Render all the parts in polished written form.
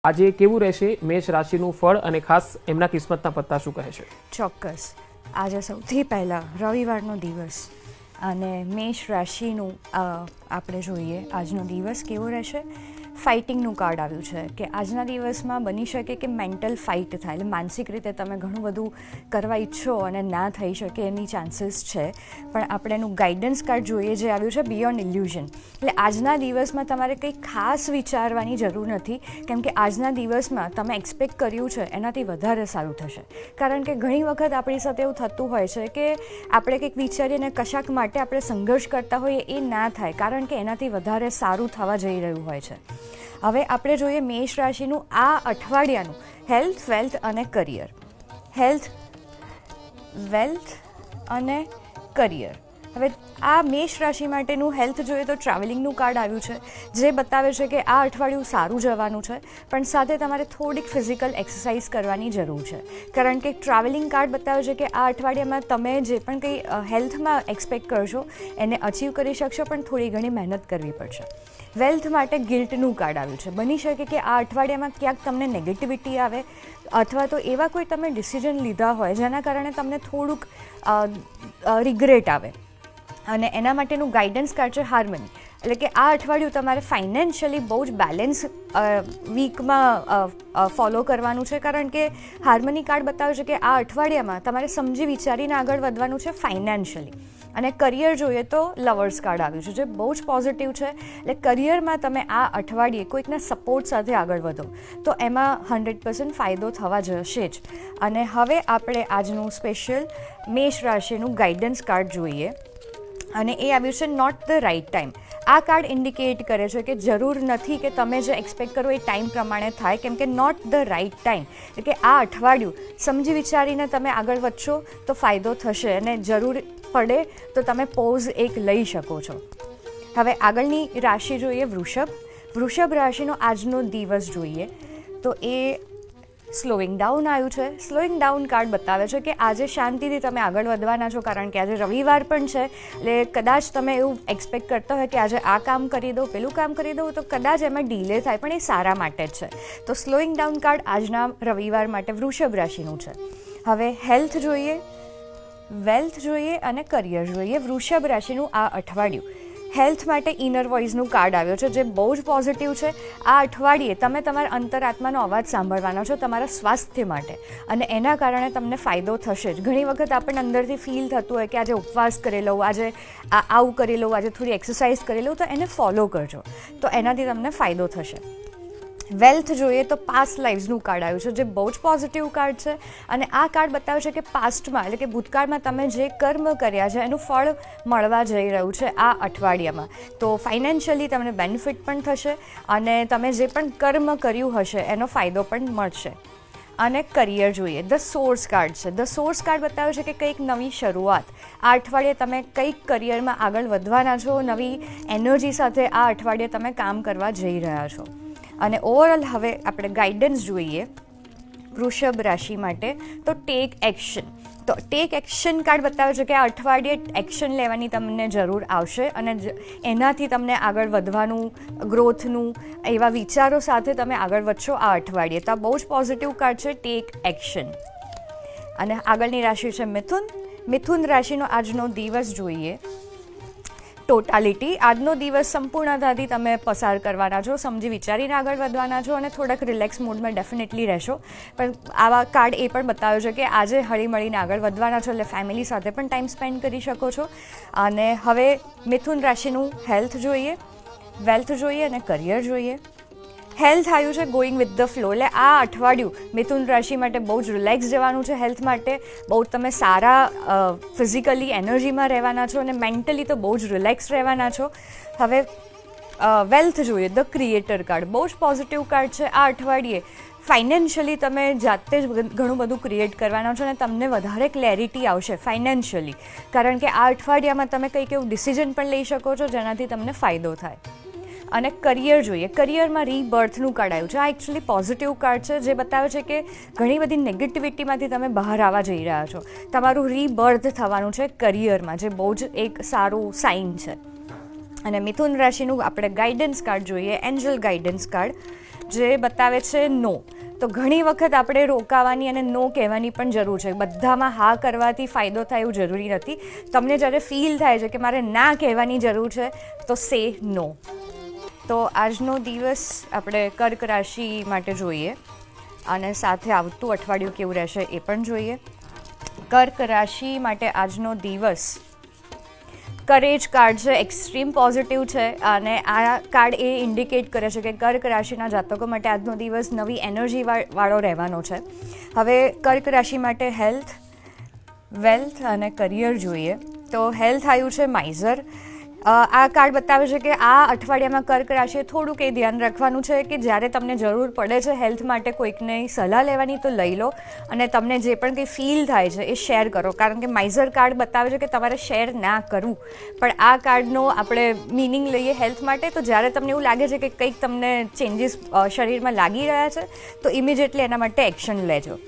આજે કેવું રહેશે મેષ રાશિનું ફળ અને ખાસ એમના કિસ્મતના પત્તા શું કહે છે? ચોક્કસ. આજે સૌથી પહેલાં રવિવારનો દિવસ અને મેષ રાશિનું આપણે જોઈએ આજનો દિવસ કેવો રહેશે. ફાઇટિંગનું કાર્ડ આવ્યું છે કે આજના દિવસમાં બની શકે કે મેન્ટલ ફાઇટ થાય, એટલે માનસિક રીતે તમે ઘણું બધું કરવા ઈચ્છો અને ના થઈ શકે એની ચાન્સીસ છે. પણ આપણે એનું ગાઈડન્સ કાર્ડ જોઈએ જે આવ્યું છે બિયોન્ડ ઇલ્યુઝન. એટલે આજના દિવસમાં તમારે કંઈ ખાસ વિચારવાની જરૂર નથી, કેમ કે આજના દિવસમાં તમે એક્સપેક્ટ કર્યું છે એનાથી વધારે સારું થશે. કારણ કે ઘણી વખત આપણી સાથે એવું થતું હોય છે કે આપણે કંઈક વિચારીને કશાક માટે આપણે સંઘર્ષ કરતા હોઈએ એ ના થાય, કારણ કે એનાથી વધારે સારું થવા જઈ રહ્યું હોય છે. હવે આપણે જોઈએ મેષ રાશિનું આ અઠવાડિયાનું હેલ્થ, વેલ્થ અને કરિયર. હેલ્થ, વેલ્થ અને કરિયર. હવે આ મેષ રાશિ માટેનું હેલ્થ જોઈએ તો ટ્રાવેલિંગનું કાર્ડ આવ્યું છે, જે બતાવે છે કે આ અઠવાડિયું સારું જવાનું છે, પણ સાથે તમારે થોડીક ફિઝિકલ એક્સરસાઇઝ કરવાની જરૂર છે. કારણ કે ટ્રાવેલિંગ કાર્ડ બતાવે છે કે આ અઠવાડિયામાં તમે જે પણ કંઈ હેલ્થમાં એક્સપેક્ટ કરશો એને અચીવ કરી શકશો, પણ થોડી ઘણી મહેનત કરવી પડશે. વેલ્થ માટે ગિલ્ટનું કાર્ડ આવ્યું છે. બની શકે કે આ અઠવાડિયામાં ક્યાંક તમને નેગેટિવિટી આવે, અથવા તો એવા કોઈ તમે ડિસિઝન લીધા હોય જેના કારણે તમને થોડુંક રિગ્રેટ આવે, અને એના માટેનું ગાઈડન્સ કાર્ડ છે હાર્મની. એટલે કે આ અઠવાડિયું તમારે ફાઇનાન્શિયલી બહુ જ બેલેન્સ વીકમાં ફોલો કરવાનું છે, કારણ કે હાર્મની કાર્ડ બતાવે છે કે આ અઠવાડિયામાં તમારે સમજી વિચારીને આગળ વધવાનું છે ફાઇનાન્શિયલી. અને કરિયર જોઈએ તો લવર્સ કાર્ડ આવ્યું છે, જે બહુ જ પોઝિટિવ છે. એટલે કરિયરમાં તમે આ અઠવાડિયે કોઈકના સપોર્ટ સાથે આગળ વધો તો એમાં 100% ફાયદો થવા જશે જ. અને હવે આપણે આજનું સ્પેશિયલ મેષ રાશિનું ગાઈડન્સ કાર્ડ જોઈએ, અને એ આવ્યું છે નોટ ધ રાઇટ ટાઈમ. આ કાર્ડ ઇન્ડિકેટ કરે છે કે જરૂર નથી કે તમે જે એક્સપેક્ટ કરો એ ટાઈમ પ્રમાણે થાય, કેમ કે નોટ ધ રાઇટ ટાઈમ એટલે કે આ અઠવાડિયું સમજી વિચારીને તમે આગળ વધશો તો ફાયદો થશે, અને જરૂર પડે તો તમે પોઝ એક લઈ શકો છો. હવે આગળની રાશિ જોઈએ વૃષભ. વૃષભ રાશિનો આજનો દિવસ જોઈએ તો એ સ્લોઈંગ ડાઉન આવ્યું છે. સ્લોઈંગ ડાઉન કાર્ડ બતાવે છે કે આજે શાંતિથી તમે આગળ વધવાના છો, કારણ કે આજે રવિવાર પણ છે. એટલે કદાચ તમે એવું એક્સપેક્ટ કરતા હોય કે આજે આ કામ કરી દો, પેલું કામ કરી દો, તો કદાચ એમાં ડીલે થાય, પણ એ સારા માટે જ છે. તો સ્લોઈંગ ડાઉન કાર્ડ આજના રવિવાર માટે વૃષભ રાશિનું છે. હવે હેલ્થ જોઈએ, વેલ્થ જોઈએ અને કરિયર જોઈએ. વૃષભ રાશિનું આ અઠવાડિયું હેલ્થ માટે ઇનર વોઇસનું કાર્ડ આવ્યો છે, જે બહુ જ પોઝિટિવ છે. આ અઠવાડિયે તમે તમારા અંતરાત્માનો અવાજ સાંભળવાનો છો તમારા સ્વાસ્થ્ય માટે, અને એના કારણે તમને ફાયદો થશે જ. ઘણી વખત આપણને અંદરથી ફીલ થતું હોય કે આજે ઉપવાસ કરી લઉં, આજે આવું કરી લઉં, આજે થોડી એક્સરસાઇઝ કરી લઉં, તો એને ફોલો કરજો તો એનાથી તમને ફાયદો થશે. વેલ્થ જોઈએ તો પાસ્ટ લાઈવ્સનું કાર્ડ આવ્યું છે, જે બહુ જ પોઝિટિવ કાર્ડ છે. અને આ કાર્ડ બતાવે છે કે પાસ્ટમાં એટલે કે ભૂતકાળમાં તમે જે કર્મ કર્યા છે એનું ફળ મળવા જઈ રહ્યું છે આ અઠવાડિયામાં. તો ફાઇનાન્શિયલી તમને બેનિફિટ પણ થશે, અને તમે જે પણ કર્મ કર્યું હશે એનો ફાયદો પણ મળશે. અને કરિયર જોઈએ, ધ સોર્સ કાર્ડ છે. ધ સોર્સ કાર્ડ બતાવે છે કે કંઈક નવી શરૂઆત. આ અઠવાડિયે તમે કંઈક કરિયરમાં આગળ વધવાના છો, નવી એનર્જી સાથે આ અઠવાડિયે તમે કામ કરવા જઈ રહ્યા છો. અને ઓવરઓલ હવે આપણે ગાઈડન્સ જોઈએ વૃષભ રાશિ માટે તો ટેક એક્શન. તો ટેક એક્શન કાર્ડ બતાવે છે કે આ અઠવાડિયે એક્શન લેવાની તમને જરૂર આવશે, અને એનાથી તમને આગળ વધવાનું, ગ્રોથનું એવા વિચારો સાથે તમે આગળ વધશો આ અઠવાડિયે. તો આ બહુ જ પોઝિટિવ કાર્ડ છે ટેક એક્શન. અને આગળની રાશિ છે મિથુન. મિથુન રાશિનો આજનો દિવસ જોઈએ ટોટાલિટી. આજનો દિવસ સંપૂર્ણતાથી તમે પસાર કરવાના છો, સમજી વિચારીને આગળ વધવાના છો, અને થોડાક રિલેક્સ મૂડમાં ડેફિનેટલી રહેશો. પણ આવા કાર્ડ એ પણ બતાવ્યો છે કે આજે હળીમળીને આગળ વધવાના છો, એટલે ફેમિલી સાથે પણ ટાઈમ સ્પેન્ડ કરી શકો છો. અને હવે મિથુન રાશિનું હેલ્થ જોઈએ, વેલ્થ જોઈએ અને કરિયર જોઈએ. હેલ્થ આવ્યું છે ગોઈંગ વિથ ધ ફ્લો. એટલે આ અઠવાડિયું મિથુન રાશિ માટે બહુ જ રિલેક્સ જવાનું છે. હેલ્થ માટે બહુ તમે સારા ફિઝિકલી એનર્જીમાં રહેવાના છો, અને મેન્ટલી તો બહુ જ રિલેક્સ રહેવાના છો. હવે વેલ્થ જોઈએ, ધ ક્રિએટર કાર્ડ બહુ જ પોઝિટિવ કાર્ડ છે. આ અઠવાડિયે ફાઇનાન્શિયલી તમે જાતે જ ઘણું બધું ક્રિએટ કરવાના છો, અને તમને વધારે ક્લેરિટી આવશે ફાઇનાન્શિયલી, કારણ કે આ અઠવાડિયામાં તમે કંઈક એવું ડિસિઝન પણ લઈ શકો છો જેનાથી તમને ફાયદો થાય. અને કરિયર જોઈએ, કરિયરમાં રીબર્થનું કાર્ડ આવ્યું છે. આ એકચ્યુઅલી પોઝિટિવ કાર્ડ છે, જે બતાવે છે કે ઘણી બધી નેગેટિવિટીમાંથી તમે બહાર આવવા જઈ રહ્યા છો. તમારું રીબર્થ થવાનું છે કરિયરમાં, જે બહુ જ એક સારું સાઇન છે. અને મિથુન રાશિનું આપણે ગાઈડન્સ કાર્ડ જોઈએ, એન્જલ ગાઈડન્સ કાર્ડ. જે બતાવે છે નો. તો ઘણી વખત આપણે રોકાવાની અને નો કહેવાની પણ જરૂર છે. બધામાં હા કરવાથી ફાયદો થાય એવું જરૂરી નથી. તમને જ્યારે ફીલ થાય છે કે મારે ના કહેવાની જરૂર છે તો સે નો. તો આજનો દિવસ આપણે કર્ક રાશિ માટે જોઈએ અને સાથે આવતું અઠવાડિયું કેવું રહેશે એ પણ જોઈએ. કર્ક રાશિ માટે આજનો દિવસ કરેજ કાર્ડ છે, એક્સ્ટ્રીમ પોઝિટિવ છે અને આ કાર્ડ એ ઇન્ડિકેટ કરે છે કે કર્ક રાશિના જાતકો માટે આજનો દિવસ નવી એનર્જી વાળો રહેવાનો છે. હવે કર્ક રાશિ માટે હેલ્થ, વેલ્થ અને કરિયર જોઈએ. તો હેલ્થ આવ્યું છે માઇઝર. આ કાર્ડ બતાવે છે કે આ અઠવાડિયામાં કર્ક રાશિએ થોડુંક એ ધ્યાન રાખવાનું છે કે જ્યારે તમને જરૂર પડે છે હેલ્થ માટે કોઈકને સલાહ લેવાની તો લઈ લો અને તમને જે પણ કંઈ ફીલ થાય છે એ શેર કરો. કારણ કે માઇઝર કાર્ડ બતાવે છે કે તમારે શેર ના કરવું, પણ આ કાર્ડનો આપણે મિનિંગ લઈએ હેલ્થ માટે. તો જ્યારે તમને એવું લાગે છે કે કંઈક તમને ચેન્જીસ શરીરમાં લાગી રહ્યા છે તો ઇમિડિયેટલી એના માટે એક્શન લેજો.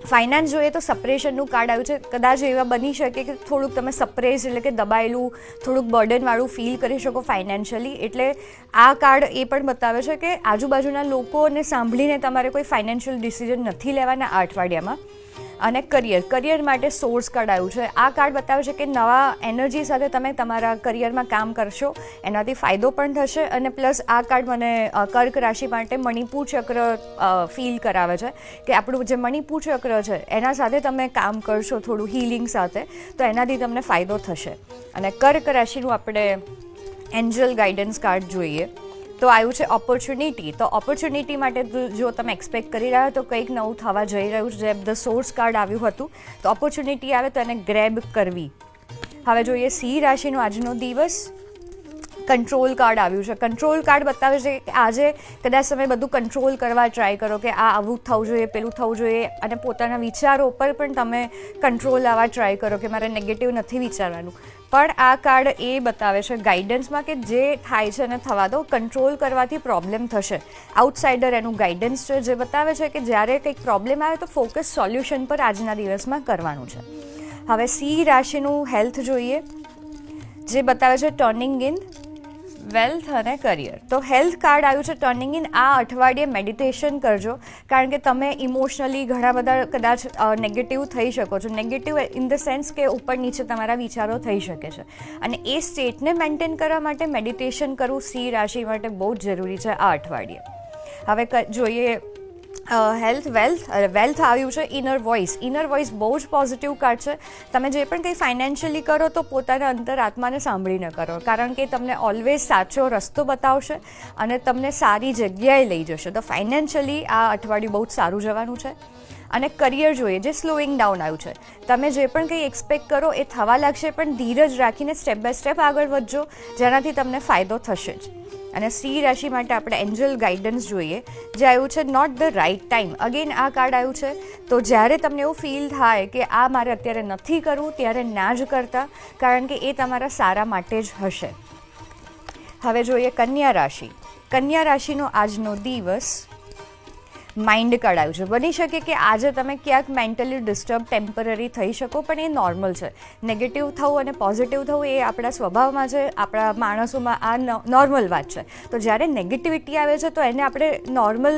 ફાઇનાન્સ જોઈએ તો સપરેશનનું કાર્ડ આવ્યું છે. કદાચ એવા બની શકે કે થોડુંક તમે સપરેસ એટલે કે દબાયેલું, થોડુંક બર્ડનવાળું ફીલ કરી શકો ફાઇનાન્શિયલી. એટલે આ કાર્ડ એ પણ બતાવે છે કે આજુબાજુના લોકોને સાંભળીને તમારે કોઈ ફાઇનાન્શિયલ ડિસિઝન નથી લેવાના આ અઠવાડિયામાં. અને કરિયર માટે સોર્સ કાર્ડ આવ્યું છે. આ કાર્ડ બતાવે છે કે નવા એનર્જી સાથે તમે તમારા કરિયરમાં કામ કરશો, એનાથી ફાયદો પણ થશે. અને પ્લસ આ કાર્ડ મને કર્ક રાશિ માટે મણિપુર ચક્ર ફીલ કરાવે છે કે આપણું જે મણિપુર ચક્ર છે એના સાથે તમે કામ કરશો થોડું હીલિંગ સાથે, તો એનાથી તમને ફાયદો થશે. અને કર્ક રાશિનું આપણે એન્જલ ગાઈડન્સ કાર્ડ જોઈએ તો આવ્યું છે ઓપોર્ચ્યુનિટી. તો ઓપોર્ચ્યુનિટી માટે જો તમે એક્સપેક્ટ કરી રહ્યા તો કંઈક નવું થવા જઈ રહ્યું છે. જેમ ધ સોર્સ કાર્ડ આવ્યું હતું તો ઓપોર્ચ્યુનિટી આવે તો એને ગ્રેબ કરવી. હવે જોઈએ સિંહ રાશિનો આજનો દિવસ. કંટ્રોલ કાર્ડ આવ્યું છે. કંટ્રોલ કાર્ડ બતાવે છે કે આજે કદાચ તમે બધું કંટ્રોલ કરવા ટ્રાય કરો કે આ આવું થવું જોઈએ, પેલું થવું જોઈએ, અને પોતાના વિચારો પર પણ તમે કંટ્રોલ લાવવા ટ્રાય કરો કે મારે નેગેટિવ નથી વિચારવાનું. પણ આ કાર્ડ એ બતાવે છે ગાઈડન્સમાં કે જે થાય છે એને થવા દો. કંટ્રોલ કરવાથી પ્રોબ્લેમ થશે. આઉટસાઇડર એનું ગાઈડન્સ છે જે બતાવે છે કે જ્યારે કંઈક પ્રોબ્લેમ આવે તો ફોકસ સોલ્યુશન પર આજના દિવસમાં કરવાનું છે. હવે સિંહ રાશિનું હેલ્થ જોઈએ જે બતાવે છે ટર્નિંગ ઇન, વેલ્થ અને કરિયર. તો હેલ્થ કાર્ડ આવ્યું છે ટર્નિંગ ઇન. આ અઠવાડિયે મેડિટેશન કરજો કારણ કે તમે ઇમોશનલી ઘણા બધા કદાચ નેગેટિવ થઈ શકો છો. નેગેટિવ ઇન ધ સેન્સ કે ઉપર નીચે તમારા વિચારો થઈ શકે છે અને એ સ્ટેટને મેન્ટેન કરવા માટે મેડિટેશન કરવું સિંહ રાશિ માટે બહુ જ જરૂરી છે આ અઠવાડિયે. હવે જોઈએ હેલ્થ, વેલ્થ આવ્યું છે ઇનર વોઇસ. ઇનર વોઇસ બહુ જ પોઝિટિવ કાર્ડ છે. તમે જે પણ કંઈ ફાઇનાન્શિયલી કરો તો પોતાના અંતરાત્માને સાંભળીને કરો કારણ કે તમને ઓલવેઝ સાચો રસ્તો બતાવશે અને તમને સારી જગ્યાએ લઈ જશે. તો ફાઇનાન્શિયલી આ અઠવાડિયું બહુ જ સારું જવાનું છે. અને કરિયર જોઈએ જે સ્લોઈંગ ડાઉન આવ્યું છે. તમે જે પણ કંઈ એક્સપેક્ટ કરો એ થવા લાગશે, પણ ધીરજ રાખીને સ્ટેપ બાય સ્ટેપ આગળ વધજો જેનાથી તમને ફાયદો થશે જ. અને સિંહ રાશિ માટે આપણે એન્જલ ગાઈડન્સ જોઈએ જે આવ્યું છે not the right time. Again આ કાર્ડ આવ્યું છે. તો જ્યારે તમને એવું ફીલ થાય કે આ મારે અત્યારે નથી કરવું ત્યારે ના જ કરતા કારણ કે એ તમારા સારા માટે જ હશે. હવે જોઈએ કન્યા રાશિ. કન્યા રાશિનો આજનો દિવસ માઇન્ડ કાર્ડ આવ્યું છે. બની શકે કે આજે તમે ક્યાંક મેન્ટલી ડિસ્ટર્બ ટેમ્પરરી થઈ શકો, પણ એ નોર્મલ છે. નેગેટિવ થવું અને પોઝિટિવ થવું એ આપણા સ્વભાવમાં છે, આપણા માણસોમાં આ નોર્મલ વાત છે. તો જ્યારે નેગેટિવિટી આવે છે તો એને આપણે નોર્મલ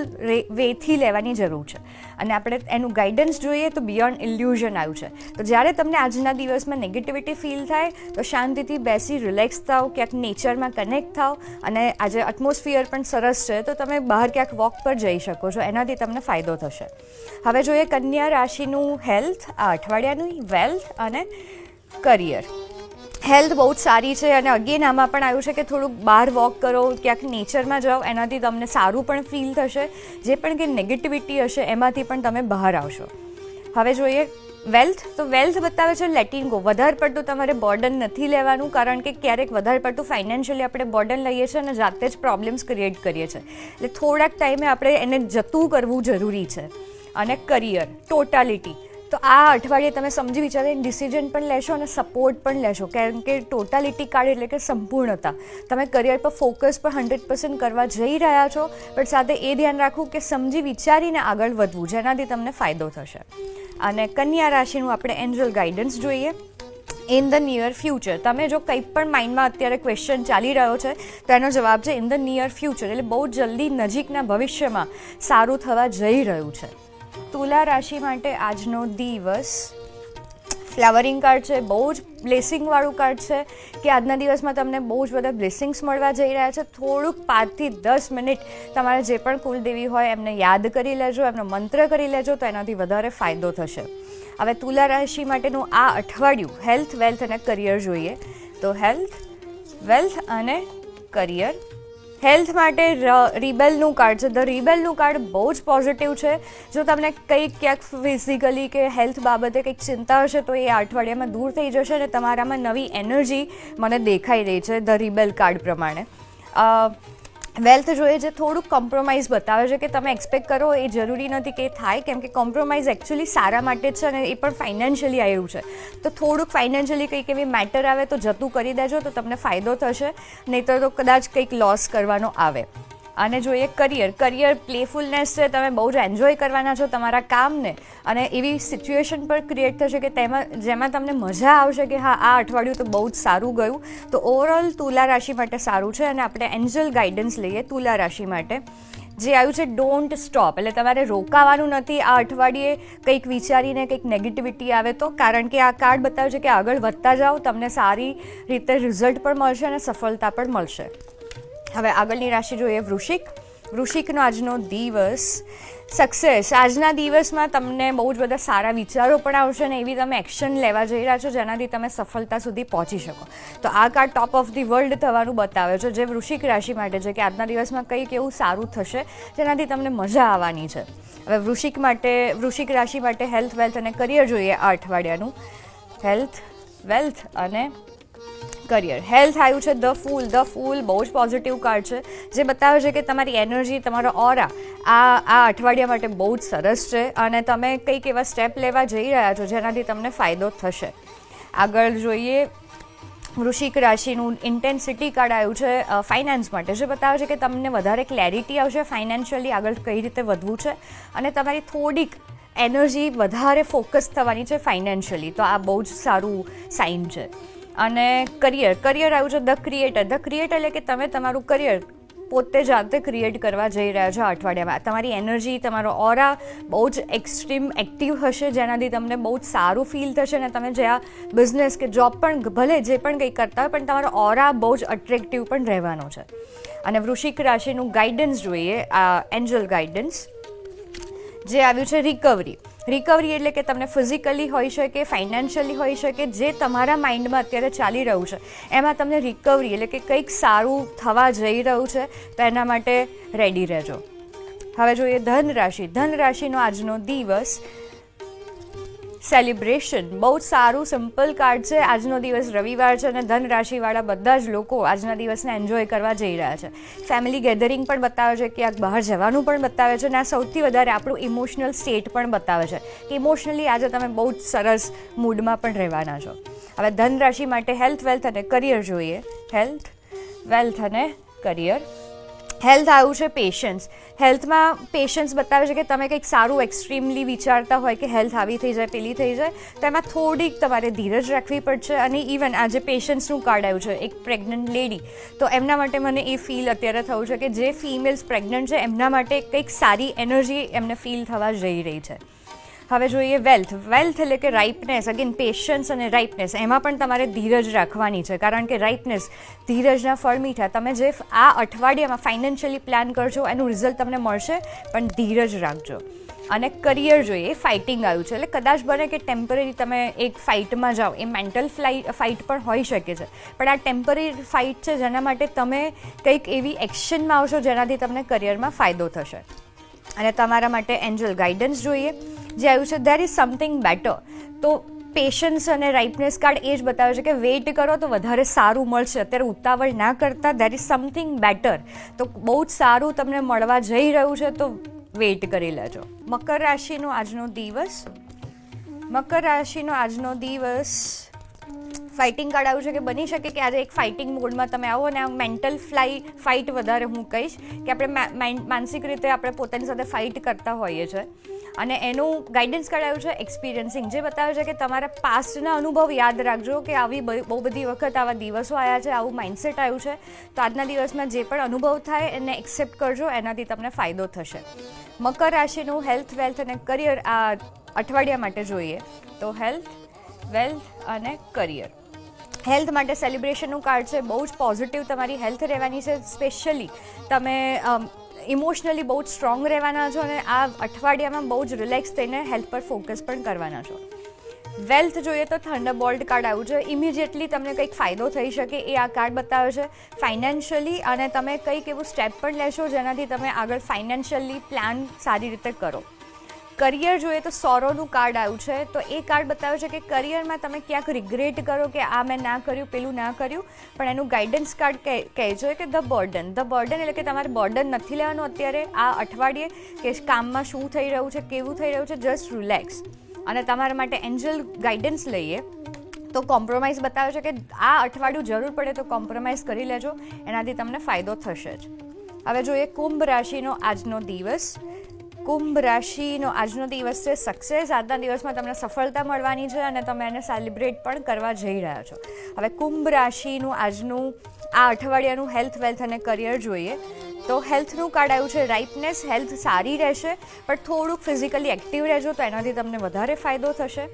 વેથી લેવાની જરૂર છે અને આપણે એનું ગાઈડન્સ જોઈએ તો બિયોન્ડ ઇલ્યુઝન આવ્યું છે. તો જ્યારે તમને આજના દિવસમાં નેગેટિવિટી ફીલ થાય તો શાંતિથી બેસી રિલેક્સ થાવ, ક્યાંક નેચરમાં કનેક્ટ થાવ. અને આજે એટમોસ્ફિયર પણ સરસ છે તો તમે બહાર ક્યાંક વોક પર જઈ શકો છો, એનાથી તમને ફાયદો થશે. હવે જોઈએ કન્યા રાશિનું હેલ્થ આ અઠવાડિયાનું, વેલ્થ અને કરિયર. હેલ્થ બહુ જ સારી છે અને અગેન આમાં પણ આવ્યું છે કે થોડુંક બહાર વોક કરો, ક્યાંક નેચરમાં જાઓ, એનાથી તમને સારું પણ ફીલ થશે. જે પણ કંઈ નેગેટિવિટી હશે એમાંથી પણ તમે બહાર આવશો. હવે જોઈએ વેલ્થ. તો વેલ્થ બતાવે છે લેટિંગ ગો. વધારે પડતું તમારે બર્ડન નથી લેવાનું કારણ કે ક્યારેક વધારે પડતું ફાઇનાન્શિયલી આપણે બર્ડન લઈએ છીએ અને જાતે જ પ્રોબ્લેમ્સ ક્રિએટ કરીએ છીએ. એટલે થોડાક ટાઈમે આપણે એને જતું કરવું જરૂરી છે. અને કરિયર, ટોટાલિટી. તો આ અઠવાડિયે તમે સમજી વિચારીને ડિસિઝન પણ લેશો અને સપોર્ટ પણ લેશો કારણ કે ટોટાલિટી કાર્ડ એટલે કે સંપૂર્ણતા. તમે કરિયર પર ફોકસ પર 100% કરવા જઈ રહ્યા છો, પણ સાથે એ ધ્યાન રાખવું કે સમજી વિચારીને આગળ વધવું જેનાથી તમને ફાયદો થશે. અને કન્યા રાશિનું આપણે એન્જલ ગાઈડન્સ જોઈએ. In the near future. તમે જો કંઈ પણ માઇન્ડમાં અત્યારે ક્વેશ્ચન ચાલી રહ્યો છે તો એનો જવાબ છે ઇન ધ નિયર ફ્યુચર, એટલે બહુ જલ્દી નજીકના ભવિષ્યમાં સારું થવા જઈ રહ્યું છે. તુલા રાશિ માટે આજનો દિવસ ફ્લાવરિંગ કાર્ડ છે, બહુ જ બ્લેસિંગવાળું કાર્ડ છે કે આજના દિવસમાં તમને બહુ જ બધા બ્લેસિંગ્સ મળવા જઈ રહ્યા છે. થોડુંક 5 થી 10 મિનિટ તમારે જે પણ કુલદેવી હોય એમને યાદ કરી લેજો, એમનો મંત્ર કરી લેજો તો એનાથી વધારે ફાયદો થશે. હવે તુલા રાશિ માટેનું આ અઠવાડિયું હેલ્થ, વેલ્થ અને કરિયર જોઈએ તો હેલ્થ, વેલ્થ અને કરિયર. હેલ્થ માટે રિબેલનું કાર્ડ છે. ધ રિબેલનું કાર્ડ બહુ જ પોઝિટિવ છે. જો તમને કંઈક ક્યાંક ફિઝિકલી કે હેલ્થ બાબતે કંઈક ચિંતા હશે તો એ અઠવાડિયામાં દૂર થઈ જશે અને તમારામાં નવી એનર્જી મને દેખાઈ રહી છે ધ રિબેલ કાર્ડ પ્રમાણે. વેલ્થ જોઈએ જે થોડુંક કોમ્પ્રોમાઇઝ બતાવે છે કે તમે એક્સપેક્ટ કરો એ જરૂરી નથી કે થાય, કેમ કે કોમ્પ્રોમાઇઝ એકચ્યુઅલી સારા માટે જ છે અને એ પણ ફાઇનાન્શિયલી આવ્યું છે. તો થોડુંક ફાઇનાન્શિયલી કંઈક એવી મેટર આવે તો જતું કરી દેજો તો તમને ફાયદો થશે, નહીંતર તો કદાચ કંઈક લોસ કરવાનો આવે. અને જોઈએ કરિયર. કરિયર પ્લેફુલનેસ છે, તમે બહુ જ એન્જોય કરવાના છો તમારા કામને અને એવી સિચ્યુએશન પર ક્રિએટ થશે કે જેમાં તમને મજા આવશે કે હા આ અઠવાડિયું તો બહુ જ સારું ગયું. તો ઓવરઓલ તુલા રાશિ માટે સારું છે. અને આપણે એન્જલ ગાઈડન્સ લઈએ તુલા રાશિ માટે, જે આવ્યું છે ડોન્ટ સ્ટોપ, એટલે તમારે રોકાવાનું નથી આ અઠવાડિયે કંઈક વિચારીને કંઈક નેગેટિવિટી આવે તો, કારણ કે આ કાર્ડ બતાવે છે કે આગળ વધતા જાઓ, તમને સારી રીતે રિઝલ્ટ પણ મળશે અને સફળતા પણ મળશે. હવે આગળની રાશિ જોઈએ વૃશ્ચિક. વૃશ્ચિકનો આજનો દિવસ સક્સેસ. આજના દિવસમાં તમને બહુ જ બધા સારા વિચારો પણ આવશે અને એવી તમે એક્શન લેવા જઈ રહ્યા છો જેનાથી તમે સફળતા સુધી પહોંચી શકો. તો આ card top of the world થવાનું બતાવે છે, જે વૃશ્ચિક રાશિ માટે છે કે આજના દિવસમાં કંઈક એવું સારું થશે જેનાથી તમને મજા આવવાની છે. હવે વૃશ્ચિક રાશિ માટે હેલ્થ, વેલ્થ અને કરિયર જોઈએ આ અઠવાડિયાનું. હેલ્થ, વેલ્થ અને કરિયર. હેલ્થ આવ્યું છે ધ ફૂલ. ધ ફૂલ બહુ જ પોઝિટિવ કાર્ડ છે, જે બતાવે છે કે તમારી એનર્જી, તમારો ઓરા આ અઠવાડિયા માટે બહુ જ સરસ છે અને તમે કંઈક એવા સ્ટેપ લેવા જઈ રહ્યા છો જેનાથી તમને ફાયદો થશે. આગળ જોઈએ વૃશ્ચિક રાશિનું ઇન્ટેન્સિટી કાર્ડ આવ્યું છે ફાઇનાન્સ માટે, જે બતાવે છે કે તમને વધારે ક્લેરિટી આવશે ફાઇનાન્શિયલી આગળ કઈ રીતે વધવું છે અને તમારી થોડીક એનર્જી વધારે ફોકસ થવાની છે ફાઇનાન્શિયલી. તો આ બહુ જ સારું સાઇન છે. અને કરિયર. કરિયર આવ્યું છે ધ ક્રિએટર. ધ ક્રિએટર એટલે કે તમે તમારું કરિયર પોતે જાતે ક્રિએટ કરવા જઈ રહ્યા છો આ અઠવાડિયામાં. તમારી એનર્જી, તમારો ઓરા બહુ જ એક્સ્ટ્રીમ એક્ટિવ હશે, જેનાથી તમને બહુ જ સારું ફીલ થશે અને તમે જે આ બિઝનેસ કે જોબ પણ ભલે જે પણ કંઈ કરતા હોય પણ તમારો ઓરા બહુ જ અટ્રેક્ટિવ પણ રહેવાનો છે. અને વૃશ્ચિક રાશિનું ગાઈડન્સ જોઈએ, આ એન્જલ ગાઈડન્સ, જે આવ્યું છે રિકવરી. રિકવરી એટલે કે તમને ફિઝિકલી હોઈ શકે, ફાઇનાન્શિયલી હોઈ શકે, જે તમારા માઇન્ડમાં અત્યારે ચાલી રહ્યું છે એમાં તમને રિકવરી એટલે કે કંઈક સારું થવા જઈ રહ્યું છે, તો એના માટે રેડી રહેજો. હવે જોઈએ ધન રાશિ. ધન રાશિનો આજનો દિવસ સેલિબ્રેશન. બહુ જ સારું સિમ્પલ કાર્ડ છે. આજનો દિવસ રવિવાર છે અને ધન રાશિવાળા બધા જ લોકો આજના દિવસને એન્જોય કરવા જઈ રહ્યા છે. ફેમિલી ગેધરિંગ પણ બતાવે છે, ક્યાંક બહાર જવાનું પણ બતાવે છે અને આ સૌથી વધારે આપણું ઇમોશનલ સ્ટેટ પણ બતાવે છે કે ઇમોશનલી આજે તમે બહુ જ સરસ મૂડમાં પણ રહેવાના છો. હવે ધન રાશિ માટે હેલ્થ, વેલ્થ અને કરિયર જોઈએ. હેલ્થ, વેલ્થ અને કરિયર. હેલ્થ આવ્યું છે પેશન્સ. હેલ્થમાં પેશન્સ બતાવે છે કે તમે કંઈક સારું એક્સ્ટ્રીમલી વિચારતા હોય કે હેલ્થ આવી થઈ જાય, પેલી થઈ જાય, તો એમાં થોડીક તમારે ધીરજ રાખવી પડશે. અને ઇવન આજે પેશન્સનું કાર્ડ આવ્યું છે એક પ્રેગ્નન્ટ લેડી, તો એમના માટે મને એ ફીલ અત્યારે થયું છે કે જે ફિમેલ્સ પ્રેગ્નન્ટ છે એમના માટે કંઈક સારી એનર્જી એમને ફીલ થવા જઈ રહી છે. હવે જોઈએ વેલ્થ. વેલ્થ એટલે કે રાઇપનેસ. અગેન પેશન્સ અને રાઇપનેસ, એમાં પણ તમારે ધીરજ રાખવાની છે, કારણ કે રાઇપનેસ, ધીરજના ફળ મીઠા. તમે જે આ અઠવાડિયામાં ફાઇનાન્શિયલી પ્લાન કરશો એનું રિઝલ્ટ તમને મળશે, પણ ધીરજ રાખજો. અને કરિયર જોઈએ, ફાઇટિંગ આવ્યું છે, એટલે કદાચ બને કે ટેમ્પરરી તમે એક ફાઇટમાં જાઓ, એ મેન્ટલ ફાઇટ પણ હોઈ શકે છે, પણ આ ટેમ્પરરી ફાઇટ છે જેના માટે તમે કંઈક એવી એક્શનમાં આવશો જેનાથી તમને કરિયરમાં ફાયદો થશે. અને તમારા માટે એન્જલ ગાઈડન્સ જોઈએ, જે આવ્યું છે ધેર ઇઝ સમથિંગ બેટર. તો પેશન્સ અને રાઇપનેસ કાર્ડ એ જ બતાવે છે કે વેઇટ કરો તો વધારે સારું મળશે. અત્યારે ઉતાવળ ના કરતા, ધેર ઇઝ સમથિંગ બેટર. તો બહુ જ સારું તમને મળવા જઈ રહ્યું છે, તો વેઇટ કરી લેજો. મકર રાશિનો આજનો દિવસ. મકર રાશિનો આજનો દિવસ ફાઇટિંગ કાર્ડ આવ્યું છે કે બની શકે કે આજે એક ફાઇટિંગ મોડમાં તમે આવો અને આ મેન્ટલ ફાઇટ વધારે હું કહીશ કે આપણે માનસિક રીતે આપણે પોતાની સાથે ફાઇટ કરતા હોઈએ છીએ અને એનું ગાઈડન્સ કાર્ડ આવ્યું છે એક્સપિરિયન્સિંગ, જે બતાવે છે કે તમારા પાસ્ટના અનુભવ યાદ રાખજો કે આવી બહુ બધી વખત આવા દિવસો આવ્યા છે, આવું માઇન્ડસેટ આવ્યું છે, તો આજના દિવસમાં જે પણ અનુભવ થાય એને એક્સેપ્ટ કરજો, એનાથી તમને ફાયદો થશે. મકર રાશિનું હેલ્થ, વેલ્થ અને કરિયર આ અઠવાડિયા માટે જોઈએ તો હેલ્થ, વેલ્થ અને કરિયર. હેલ્થ માટે સેલિબ્રેશનનું કાર્ડ છે, બહુ જ પોઝિટિવ તમારી હેલ્થ રહેવાની છે. સ્પેશિયલી તમે ઇમોશનલી બહુ જ સ્ટ્રોંગ રહેવાના છો અને આ અઠવાડિયામાં બહુ જ રિલેક્સ થઈને હેલ્થ પર ફોકસ પણ કરવાના છો. વેલ્થ જોઈએ તો થંડરબોલ્ટ કાર્ડ આવ્યું છે. ઇમિડિયેટલી તમને કંઈક ફાયદો થઈ શકે એ આ કાર્ડ બતાવે છે ફાઇનાન્શિયલી, અને તમે કંઈક એવું સ્ટેપ પણ લેશો જેનાથી તમે આગળ ફાઇનાન્શિયલી પ્લાન સારી રીતે કરો. કરિયર જોઈએ તો સોરોનું કાર્ડ આવ્યું છે, તો એ કાર્ડ બતાવે છે કે કરિયરમાં તમે ક્યાંક રિગ્રેટ કરો કે આ મેં ના કર્યું, પેલું ના કર્યું, પણ એનું ગાઈડન્સ કાર્ડ કહે છે કે ધ બર્ડન એટલે કે તમારે બર્ડન નથી લેવાનું અત્યારે આ અઠવાડિયે, કે કામમાં શું થઈ રહ્યું છે, કેવું થઈ રહ્યું છે, જસ્ટ રિલેક્સ. અને તમારા માટે એન્જલ ગાઈડન્સ લઈએ તો કોમ્પ્રોમાઇઝ બતાવે છે કે આ અઠવાડિયું જરૂર પડે તો કોમ્પ્રોમાઇઝ કરી લેજો, એનાથી તમને ફાયદો થશે જ. હવે જોઈએ કુંભ રાશિનો આજનો દિવસ. કુંભ રાશિનો આજનો દિવસ છે સક્સેસ. આજના દિવસમાં તમને સફળતા મળવાની છે અને તમે એને સેલિબ્રેટ પણ કરવા જઈ રહ્યા છો. હવે કુંભ રાશિનું આજનું આ અઠવાડિયાનું હેલ્થ, વેલ્થ અને કરિયર જોઈએ તો હેલ્થનું કાર્ડ આવ્યું છે રાઇપનેસ. હેલ્થ સારી રહેશે પણ થોડુંક ફિઝિકલી એક્ટિવ રહેજો તો એનાથી તમને વધારે ફાયદો થશે.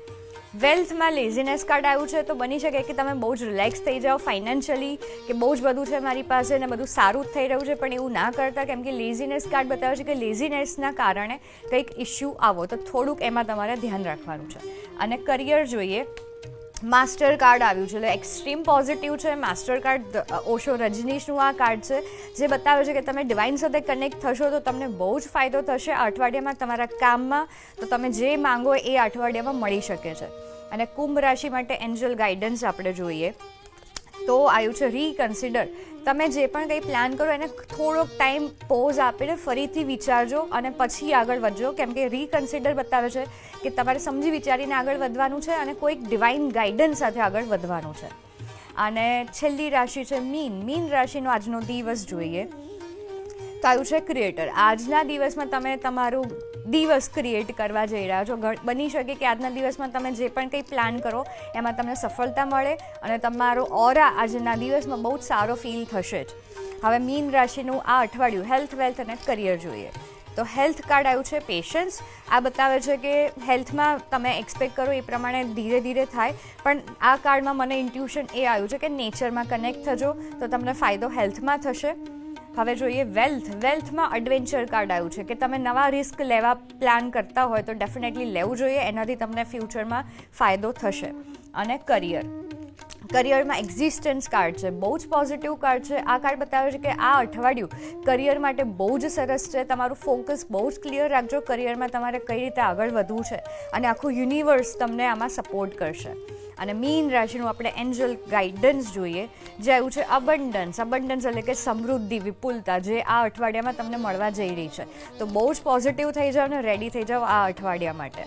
વેલ્થમાં લેઝીનેસ કાર્ડ આવ્યું છે, તો બની શકે કે તમે બહુ જ રિલેક્સ થઈ જાઓ ફાઇનાન્શિયલી, કે બહુ જ બધું છે મારી પાસે ને બધું સારું જ થઈ રહ્યું છે, પણ એવું ના કરતા, કેમ કે લેઝીનેસ કાર્ડ બતાવે છે કે લેઝીનેસના કારણે કંઈક ઇશ્યુ આવો તો થોડુંક એમાં તમારે ધ્યાન રાખવાનું છે. અને કરિયર જોઈએ, માસ્ટર કાર્ડ આવ્યું છે, એટલે એક્સ્ટ્રીમ પોઝિટિવ છે. માસ્ટર કાર્ડ ઓશો રજનીશનું આ કાર્ડ છે, જે બતાવે છે કે તમે ડિવાઇન સાથે કનેક્ટ થશો તો તમને બહુ જ ફાયદો થશે આ અઠવાડિયામાં તમારા કામમાં, તો તમે જે માંગો એ અઠવાડિયામાં મળી શકે છે. અને કુંભ રાશિ માટે એન્જલ ગાઈડન્સ આપણે જોઈએ તો આવ્યું છે રીકન્સિડર. તમે જે પણ કંઈ પ્લાન કરો એને થોડોક ટાઈમ પોઝ આપીને ફરીથી વિચારજો અને પછી આગળ વધજો, કેમ કે રીકન્સિડર બતાવે છે કે તમારે સમજી વિચારીને આગળ વધવાનું છે અને કોઈક ડિવાઇન ગાઈડન્સ સાથે આગળ વધવાનું છે. અને છેલ્લી રાશિ છે મીન. મીન રાશિનો આજનો દિવસ જોઈએ તો આવ્યું છે ક્રિએટર. આજના દિવસમાં તમે તમારું દિવસ ક્રિએટ કરવા જઈ રહ્યા છો. બની શકે કે આજના દિવસમાં તમે જે પણ કંઈ પ્લાન કરો એમાં તમને સફળતા મળે અને તમારો ઓરા આજના દિવસમાં બહુ જ સારો ફીલ થશે જ. હવે મીન રાશિનું આ અઠવાડિયું હેલ્થ, વેલ્થ અને કરિયર જોઈએ તો હેલ્થ કાર્ડ આવ્યું છે પેશન્સ. આ બતાવે છે કે હેલ્થમાં તમે એક્સપેક્ટ કરો એ પ્રમાણે ધીરે ધીરે થાય, પણ આ કાર્ડમાં મને ઇન્ટ્યુશન એ આવ્યું છે કે નેચરમાં કનેક્ટ થજો તો તમને ફાયદો હેલ્થમાં થશે. હવે જોઈએ વેલ્થ. વેલ્થમાં એડવેન્ચર કાર્ડ આવ્યું છે કે તમે નવા રિસ્ક લેવા પ્લાન કરતા હોય તો ડેફિનેટલી લેવું જોઈએ, એનાથી તમને ફ્યુચરમાં ફાયદો થશે. અને કરિયર. કરિયરમાં એક્ઝિસ્ટન્સ કાર્ડ છે, બહુ જ પોઝિટિવ કાર્ડ છે. આ કાર્ડ બતાવે છે કે આ અઠવાડિયું કરિયર માટે બહુ જ સરસ છે. તમારું ફોકસ બહુ જ ક્લિયર રાખજો કરિયરમાં, તમારે કઈ રીતે આગળ વધવું છે અને આખું યુનિવર્સ તમને આમાં સપોર્ટ કરશે. અને મીન રાશિનું આપણે એન્જલ ગાઈડન્સ જોઈએ જે આવ્યું છે અબન્ડન્સ. અબન્ડન્સ એટલે કે સમૃદ્ધિ, વિપુલતા, જે આ અઠવાડિયામાં તમને મળવા જઈ રહી છે. તો બહુ જ પોઝિટિવ થઈ જાઓ અને રેડી થઈ જાઓ આ અઠવાડિયા માટે.